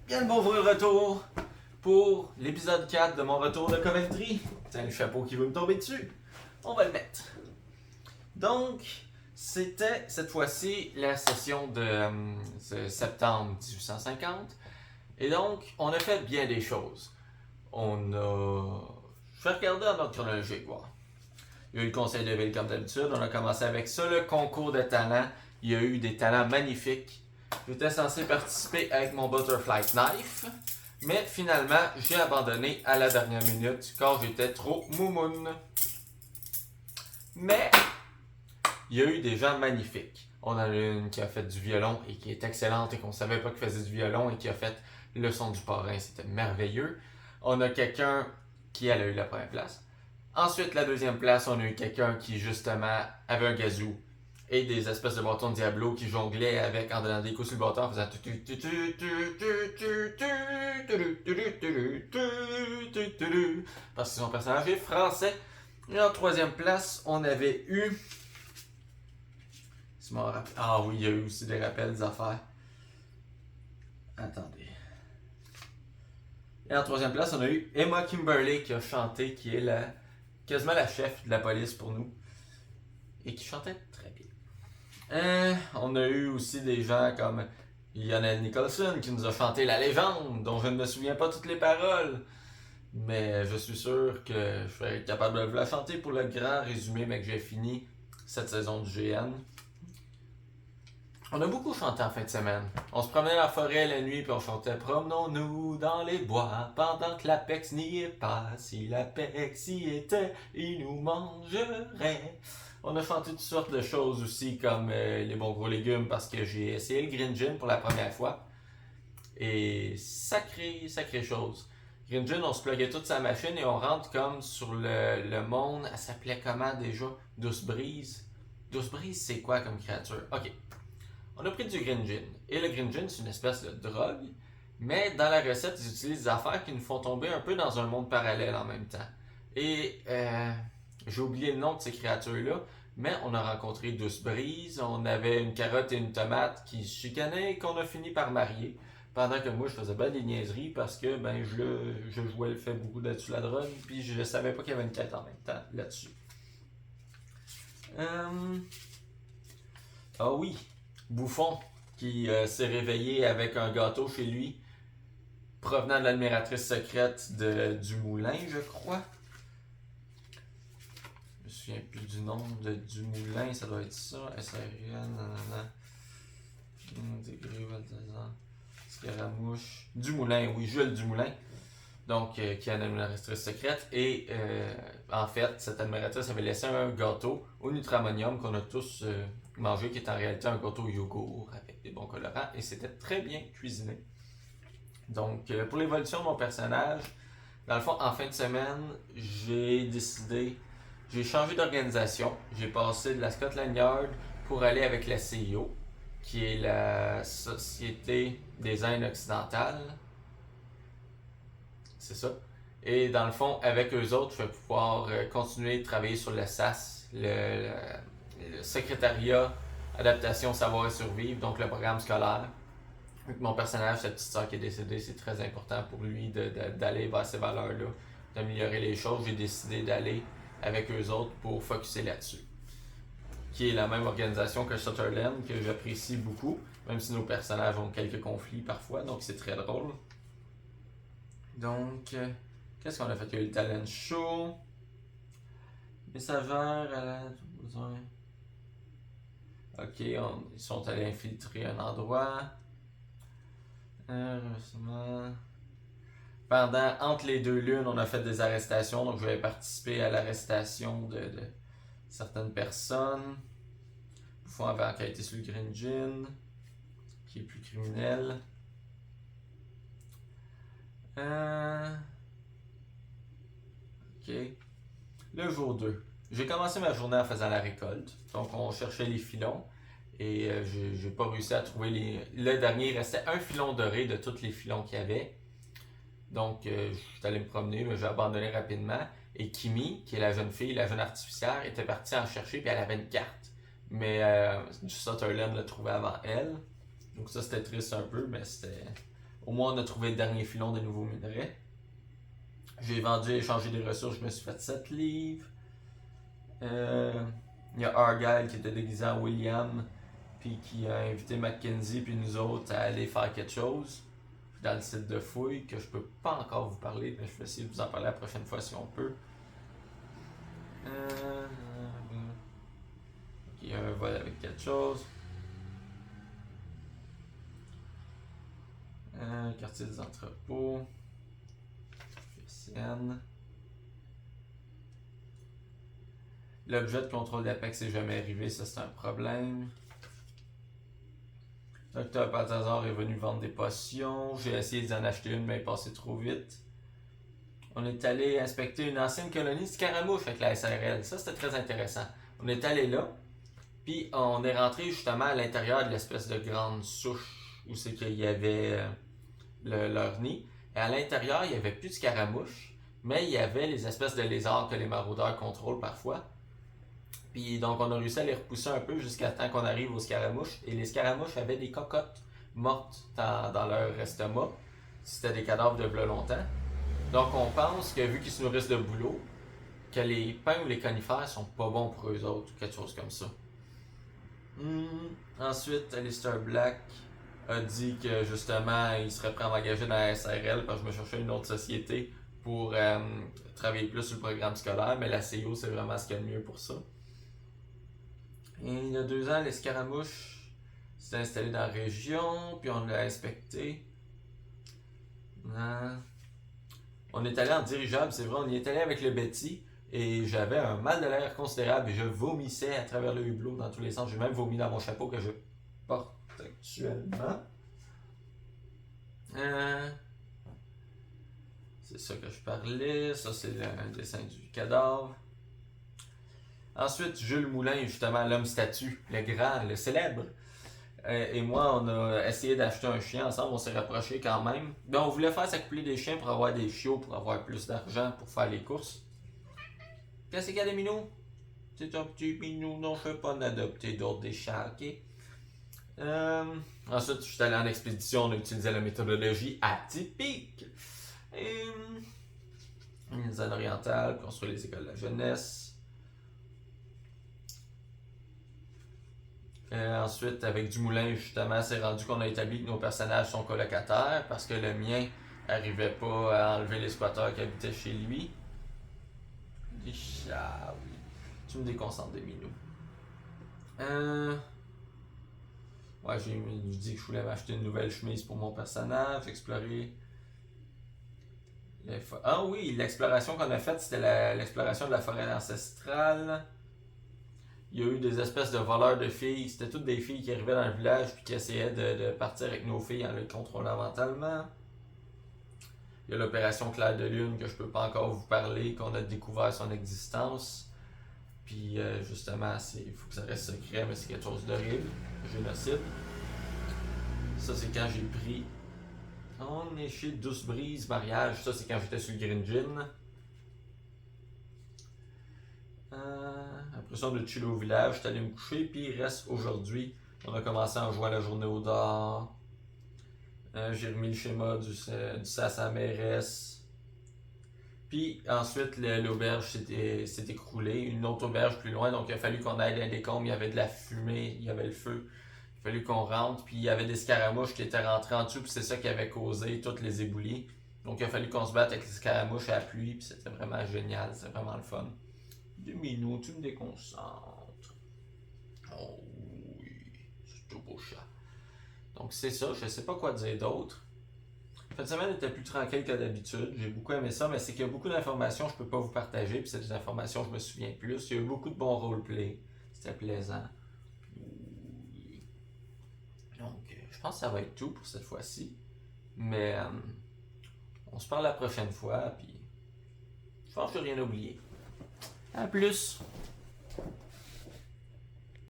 Bien le bon retour pour l'épisode 4 de mon retour de Coventry. Tiens, le chapeau qui veut me tomber dessus. On va le mettre. Donc, c'était cette fois-ci la session de septembre 1850. Et donc, on a fait bien des choses. Je vais regarder en ordre chronologique, voir. Il y a eu le conseil de ville comme d'habitude. On a commencé avec ça, le concours de talents. Il y a eu des talents magnifiques. J'étais censé participer avec mon Butterfly Knife, mais finalement, j'ai abandonné à la dernière minute car j'étais trop moumoune. Mais, il y a eu des gens magnifiques. On en a une qui a fait du violon et qui est excellente et qu'on savait pas qu'elle faisait du violon et qui a fait le son du parrain, c'était merveilleux. On a quelqu'un qui a eu la première place. Ensuite, la deuxième place, on a eu quelqu'un qui justement avait un gazou et des espèces de bâtons de Diablo qui jonglaient avec en donnant des coups sur le bâton en faisant parce que son personnage est français. Et en troisième place, on avait eu ah oui, il y a eu aussi des rappels, des affaires. Attendez. Et en troisième place, on a eu Emma Kimberley qui a chanté, qui est quasiment la chef de la police pour nous. Et qui chantait très bien. On a eu aussi des gens comme Lionel Nicholson qui nous a chanté La Légende, dont je ne me souviens pas toutes les paroles. Mais je suis sûr que je serai capable de la chanter pour le grand résumé, mais que j'ai fini cette saison du GN. On a beaucoup chanté en fin de semaine. On se promenait dans la forêt la nuit puis on chantait Promenons-nous dans les bois pendant que l'Apex n'y est pas. Si l'Apex y était, il nous mangerait. On a chanté toutes sortes de choses aussi comme les bons gros légumes parce que j'ai essayé le Green Gin pour la première fois. Et sacré chose. Green Gin, on se pluguait toute sa machine et on rentre comme sur le monde. Elle s'appelait comment déjà? Douce Brise. Douce Brise, c'est quoi comme créature? Ok. On a pris du Green Gin. Et le Green Gin, c'est une espèce de drogue. Mais dans la recette, ils utilisent des affaires qui nous font tomber un peu dans un monde parallèle en même temps. Et j'ai oublié le nom de ces créatures-là. Mais on a rencontré Douce Brise. On avait une carotte et une tomate qui se chicanaient et qu'on a fini par marier. Pendant que moi, je faisais bien des niaiseries parce que je jouais le fait beaucoup là-dessus la drogue. Puis je savais pas qu'il y avait une quête en même temps là-dessus. Ah oui, Bouffon qui s'est réveillé avec un gâteau chez lui provenant de l'admiratrice secrète du moulin, je crois. Je me souviens plus du nom du moulin, ça doit être ça. SRN, nanana. Scaramouche. Du moulin, oui, Jules Dumoulin. Donc, qui est une admiratrice secrète. Et en fait, cette admiratrice avait laissé un gâteau au Nutramonium qu'on a tous mangé, qui est en réalité un gâteau yogourt avec des bons colorants. Et c'était très bien cuisiné. Donc, pour l'évolution de mon personnage, dans le fond, en fin de semaine, j'ai changé d'organisation. J'ai passé de la Scotland Yard pour aller avec la CIO, qui est la Société des Indes occidentales. C'est ça. Et dans le fond, avec eux autres, je vais pouvoir continuer de travailler sur le SAS, le secrétariat, adaptation, savoir et survivre, donc le programme scolaire. Avec mon personnage, sa petite soeur qui est décédée, c'est très important pour lui d'aller vers ces valeurs-là, d'améliorer les choses. J'ai décidé d'aller avec eux autres pour focusser là-dessus. Qui est la même organisation que Sutherland, que j'apprécie beaucoup, même si nos personnages ont quelques conflits parfois, donc c'est très drôle. Donc, qu'est-ce qu'on a fait? Il y a eu le talent show. Messagère à la... Ok, ils sont allés infiltrer un endroit. Entre les deux lunes, on a fait des arrestations. Donc, je vais participer à l'arrestation de certaines personnes. Bouffon avait enquêté sur le Green Gin, qui est plus criminel. Ok. Le jour 2. J'ai commencé ma journée en faisant la récolte. Donc, on cherchait les filons. Et j'ai pas réussi à trouver le dernier. Il restait un filon doré de tous les filons qu'il y avait. Donc, je suis allé me promener, mais j'ai abandonné rapidement. Et Kimi, qui est la jeune fille, la jeune artificière, était partie en chercher, puis elle avait une carte. Mais Sutherland l'a trouvée avant elle. Donc ça, c'était triste un peu, mais c'était... Au moins, on a trouvé le dernier filon de nouveaux minerais. J'ai vendu et échangé des ressources, je me suis fait 7 livres. Il y a Argyle qui était déguisé en William, puis qui a invité Mackenzie puis nous autres à aller faire quelque chose dans le site de fouille que je peux pas encore vous parler, mais je vais essayer de vous en parler la prochaine fois si on peut. Il y a un vol avec quelque chose. Quartier des entrepôts. FSN. L'objet de contrôle d'Apex n'est jamais arrivé, ça c'est un problème. Docteur Balthazar est venu vendre des potions. J'ai essayé d'en acheter une, mais il est passé trop vite. On est allé inspecter une ancienne colonie de scaramouches avec la SRL. Ça, c'était très intéressant. On est allé là, puis on est rentré justement à l'intérieur de l'espèce de grande souche où c'est qu'il y avait leur nid. Et à l'intérieur, il n'y avait plus de scaramouches, mais il y avait les espèces de lézards que les maraudeurs contrôlent parfois. Puis donc on a réussi à les repousser un peu jusqu'à temps qu'on arrive aux scaramouches. Et les scaramouches avaient des cocottes mortes dans leur estomac. C'était des cadavres de v'là longtemps. Donc on pense que vu qu'ils se nourrissent de boulot, que les pins ou les conifères sont pas bons pour eux autres ou quelque chose comme ça. Ensuite, Alistair Black a dit que justement il serait prêt à m'engager dans la SRL parce que je me cherchais une autre société pour travailler plus sur le programme scolaire, mais la CIO c'est vraiment ce qu'il y a de mieux pour ça. Et il y a 2 ans, les scaramouches s'étaient installés dans la région, puis on l'a inspecté. On est allé en dirigeable, c'est vrai, on y est allé avec le Betty, et j'avais un mal de l'air considérable, et je vomissais à travers le hublot dans tous les sens. J'ai même vomi dans mon chapeau que je porte actuellement. C'est ça que je parlais, ça c'est un dessin du cadavre. Ensuite, Jules Moulin, justement, l'homme statue, le grand, le célèbre. Et moi, on a essayé d'acheter un chien ensemble, on s'est rapprochés quand même. Mais on voulait faire s'accoupler des chiens pour avoir des chiots, pour avoir plus d'argent, pour faire les courses. Qu'est-ce qu'il y a des minous? C'est un petit minou, non, je ne peux pas en adopter d'autres des chats, ok? Ensuite, je suis allé en expédition, on a utilisé la méthodologie atypique. Et une zone orientale, construire les écoles de la jeunesse. Ensuite, avec Dumoulin, justement, c'est rendu qu'on a établi que nos personnages sont colocataires parce que le mien n'arrivait pas à enlever les squatteurs qui habitaient chez lui. Ah oui. Tu me déconcentres des minous. Ouais, j'ai dit que je voulais m'acheter une nouvelle chemise pour mon personnage, explorer. Ah oui, l'exploration qu'on a faite, c'était l'exploration de la forêt ancestrale. Il y a eu des espèces de voleurs de filles. C'était toutes des filles qui arrivaient dans le village puis qui essayaient de partir avec nos filles en les contrôlant mentalement. Il y a l'opération Clair de Lune que je peux pas encore vous parler, qu'on a découvert son existence. Puis justement, il faut que ça reste secret, mais c'est quelque chose d'horrible. Génocide. Ça, c'est quand j'ai pris. On est chez Douce Brise, mariage. Ça, c'est quand j'étais sur le Green Gin. Après ça, on a chillé au village, j'étais allé me coucher, puis il reste aujourd'hui. On a commencé à en jouer à la journée au dehors. J'ai remis le schéma du sas à la mairesse. Puis ensuite, l'auberge s'est écroulée. Une autre auberge plus loin, donc il a fallu qu'on aille dans les décombres. Il y avait de la fumée, il y avait le feu. Il a fallu qu'on rentre, puis il y avait des scaramouches qui étaient rentrés en dessous, puis c'est ça qui avait causé toutes les éboulis. Donc il a fallu qu'on se batte avec les scaramouches à la pluie, puis c'était vraiment génial, c'était vraiment le fun. 2 minutes, tu me déconcentres. Oh oui, c'est tout beau chat. Donc c'est ça, je sais pas quoi dire d'autre. Cette semaine était plus tranquille que d'habitude, j'ai beaucoup aimé ça, mais c'est qu'il y a beaucoup d'informations que je peux pas vous partager, puis c'est des informations que je me souviens plus. Il y a eu beaucoup de bons roleplay, c'était plaisant. Oui. Donc je pense que ça va être tout pour cette fois-ci. Mais on se parle la prochaine fois, puis je pense que j'ai rien oublié. À plus!